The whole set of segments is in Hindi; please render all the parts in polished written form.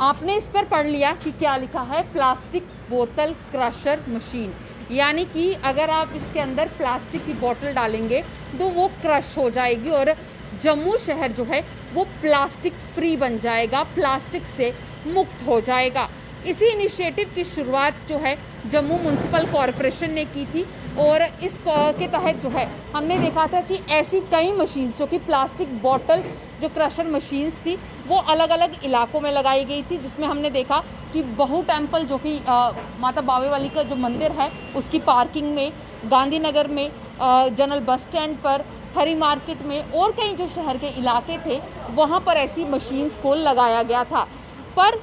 आपने इस पर पढ़ लिया कि क्या लिखा है, प्लास्टिक बोतल क्रशर मशीन, यानी कि अगर आप इसके अंदर प्लास्टिक की बोतल डालेंगे तो वो क्रश हो जाएगी और जम्मू शहर जो है वो प्लास्टिक फ्री बन जाएगा, प्लास्टिक से मुक्त हो जाएगा। इसी इनिशिएटिव की शुरुआत जो है जम्मू म्युनिसिपल कॉरपोरेशन ने की थी और इस के तहत जो है हमने देखा था कि ऐसी कई मशीन्स जो कि प्लास्टिक बॉटल जो क्रशर मशीन्स थी वो अलग अलग इलाकों में लगाई गई थी, जिसमें हमने देखा कि बहु टेम्पल जो कि माता बावे वाली का जो मंदिर है उसकी पार्किंग में, गांधीनगर में, जनरल बस स्टैंड पर, हरी मार्केट में और कई जो शहर के इलाके थे वहाँ पर ऐसी मशीन्स को लगाया गया था। पर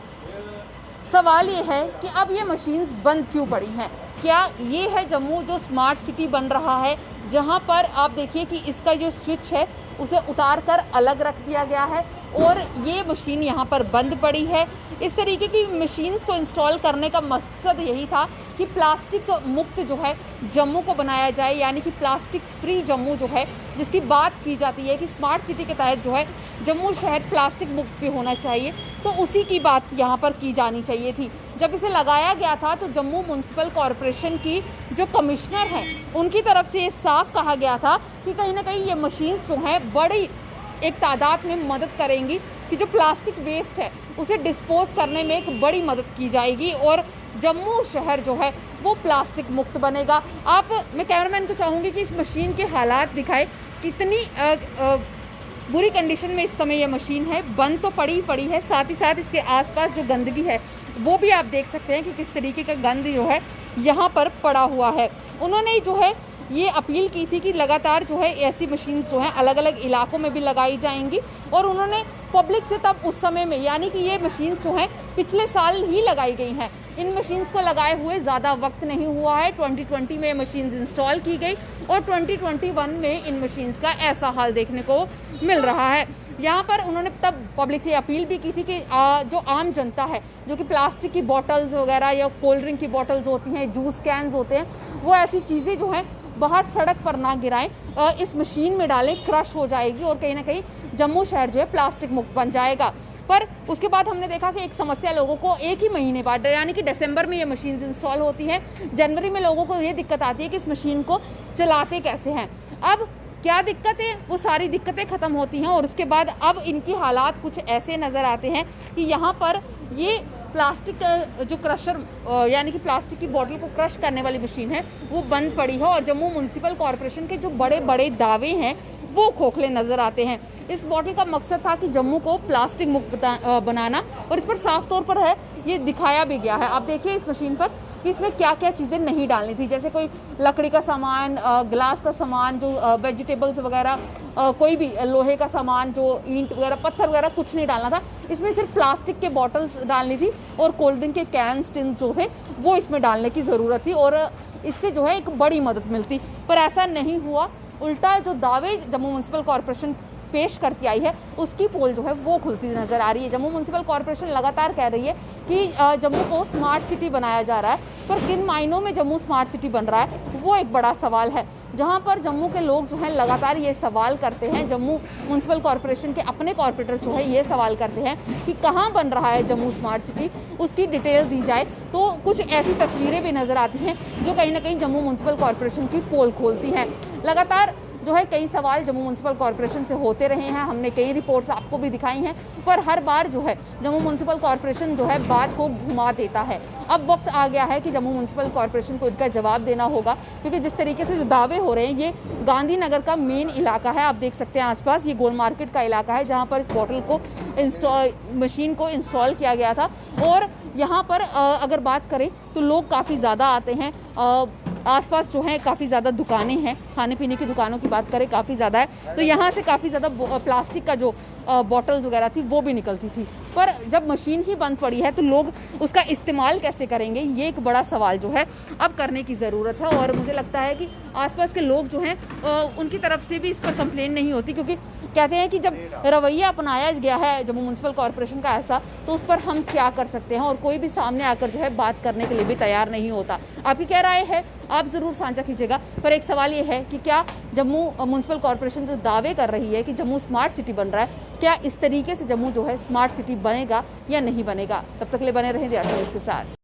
सवाल ये है कि अब ये मशीन्स बंद क्यों पड़ी हैं? क्या ये है जम्मू जो स्मार्ट सिटी बन रहा है, जहाँ पर आप देखिए कि इसका जो स्विच है उसे उतार कर अलग रख दिया गया है और ये मशीन यहाँ पर बंद पड़ी है। इस तरीके की मशीन्स को इंस्टॉल करने का मकसद यही था कि प्लास्टिक मुक्त जो है जम्मू को बनाया जाए, यानी कि प्लास्टिक फ्री जम्मू जो है, जिसकी बात की जाती है कि स्मार्ट सिटी के तहत जो है जम्मू शहर प्लास्टिक मुक्त भी होना चाहिए, तो उसी की बात यहाँ पर की जानी चाहिए थी। जब इसे लगाया गया था तो जम्मू म्युनिसिपल कॉरपोरेशन की जो कमिश्नर हैं उनकी तरफ से ये साफ कहा गया था कि कहीं ना कहीं ये मशीन्स जो हैं बड़ी एक तादाद में मदद करेंगी कि जो प्लास्टिक वेस्ट है उसे डिस्पोज करने में एक बड़ी मदद की जाएगी और जम्मू शहर जो है वो प्लास्टिक मुक्त बनेगा। मैं कैमरामैन को चाहूँगी कि इस मशीन के हालात दिखाए, कितनी बुरी कंडीशन में इस समय ये मशीन है, बंद तो पड़ी है, साथ ही साथ इसके आसपास जो गंदगी है वो भी आप देख सकते हैं कि किस तरीके का गंद जो है यहाँ पर पड़ा हुआ है। उन्होंने जो है ये अपील की थी कि लगातार जो है ऐसी मशीन्स जो हैं अलग अलग इलाकों में भी लगाई जाएंगी और उन्होंने पब्लिक से तब उस समय में, यानी कि ये मशीन्स जो हैं पिछले साल ही लगाई गई हैं, इन मशीन्स को लगाए हुए ज़्यादा वक्त नहीं हुआ है। 2020 में ये मशीन्स इंस्टॉल की गई और 2021 में इन मशीन्स का ऐसा हाल देखने को मिल रहा है। यहाँ पर उन्होंने तब पब्लिक से अपील भी की थी कि जो आम जनता है जो कि प्लास्टिक की बॉटल्स वगैरह या कोल्ड ड्रिंक की बॉटल्स होती हैं, जूस कैंस होते हैं, वो ऐसी चीज़ें जो हैं बाहर सड़क पर ना गिराएं, इस मशीन में डालें, क्रश हो जाएगी और कहीं ना कहीं जम्मू शहर जो है प्लास्टिक मुक्त बन जाएगा। पर उसके बाद हमने देखा कि एक समस्या लोगों को एक ही महीने बाद, यानी कि दिसंबर में ये मशीन इंस्टॉल होती है, जनवरी में लोगों को ये दिक्कत आती है कि इस मशीन को चलाते कैसे हैं। अब क्या दिक्कत है, वो सारी दिक्कतें ख़त्म होती हैं और उसके बाद अब इनकी हालात कुछ ऐसे नज़र आते हैं कि यहाँ पर ये प्लास्टिक जो क्रशर यानी कि प्लास्टिक की बोतल को क्रश करने वाली मशीन है वो बंद पड़ी है और जम्मू म्युनिसिपल कॉरपोरेशन के जो बड़े बड़े दावे हैं वो खोखले नज़र आते हैं। इस बोतल का मकसद था कि जम्मू को प्लास्टिक मुक्त बनाना और इस पर साफ तौर पर है ये दिखाया भी गया है। आप देखिए इस मशीन पर कि इसमें क्या क्या चीज़ें नहीं डालनी थी, जैसे कोई लकड़ी का सामान, ग्लास का सामान, जो वेजिटेबल्स वगैरह, कोई भी लोहे का सामान, जो ईंट वगैरह, पत्थर वगैरह कुछ नहीं डालना था। इसमें सिर्फ प्लास्टिक के बॉटल्स डालनी थी और कोल्ड ड्रिंक के कैंस, टिन जो थे वो इसमें डालने की ज़रूरत थी और इससे जो है एक बड़ी मदद मिलती, पर ऐसा नहीं हुआ। उल्टा जो दावे जम्मू म्युनिसिपल कॉरपोरेशन पेश करती आई है उसकी पोल जो है वो खुलती नज़र आ रही है। जम्मू म्युनिसिपल कॉरपोरेशन लगातार कह रही है कि जम्मू को स्मार्ट सिटी बनाया जा रहा है, पर किन मायनों में जम्मू स्मार्ट सिटी बन रहा है वो एक बड़ा सवाल है, जहां पर जम्मू के लोग जो हैं लगातार ये सवाल करते हैं। जम्मू म्युनिसिपल कॉरपोरेशन के अपने कॉरपोरेटर्स जो है ये सवाल करते हैं कि कहाँ बन रहा है जम्मू स्मार्ट सिटी, उसकी डिटेल दी जाए। तो कुछ ऐसी तस्वीरें भी नज़र आती हैं जो कहीं ना कहीं जम्मू म्युनिसिपल कॉरपोरेशन की पोल खोलती हैं। लगातार जो है कई सवाल जम्मू म्युनिसिपल कॉरपोरेशन से होते रहे हैं, हमने कई रिपोर्ट्स आपको भी दिखाई हैं, पर हर बार जो है जम्मू म्युनिसिपल कॉरपोरेशन जो है बात को घुमा देता है। अब वक्त आ गया है कि जम्मू म्युनिसिपल कॉरपोरेशन को इनका जवाब देना होगा, क्योंकि जिस तरीके से जो दावे हो रहे हैं, ये गांधीनगर का मेन इलाका है, आप देख सकते हैं आसपास, ये गोल मार्केट का इलाका है जहाँ पर इस बॉटल को मशीन को इंस्टॉल किया गया था और यहाँ पर अगर बात करें तो लोग काफ़ी ज़्यादा आते हैं। आसपास जो है काफ़ी ज़्यादा दुकानें हैं, खाने पीने की दुकानों की बात करें काफ़ी ज़्यादा है, तो यहाँ से काफ़ी ज़्यादा प्लास्टिक का जो बॉटल्स वगैरह थी वो भी निकलती थी। पर जब मशीन ही बंद पड़ी है तो लोग उसका इस्तेमाल कैसे करेंगे, ये एक बड़ा सवाल जो है अब करने की ज़रूरत है। और मुझे लगता है कि आसपास के लोग जो हैं उनकी तरफ से भी इस पर कंप्लेन नहीं होती, क्योंकि कहते हैं कि जब रवैया अपनाया गया है जम्मू म्यूनसिपल कॉरपोरेशन का ऐसा, तो उस पर हम क्या कर सकते हैं, और कोई भी सामने आकर जो है बात करने के लिए भी तैयार नहीं होता। आपकी क्या राय है, आप ज़रूर साझा कीजिएगा। पर एक सवाल ये है कि क्या जम्मू म्यूनसिपल कॉरपोरेशन जो दावे कर रही है कि जम्मू स्मार्ट सिटी बन रहा है, क्या इस तरीके से जम्मू जो है स्मार्ट सिटी बनेगा या नहीं बनेगा? तब तक के लिए बने रहें द अर्थ न्यूज़ के साथ।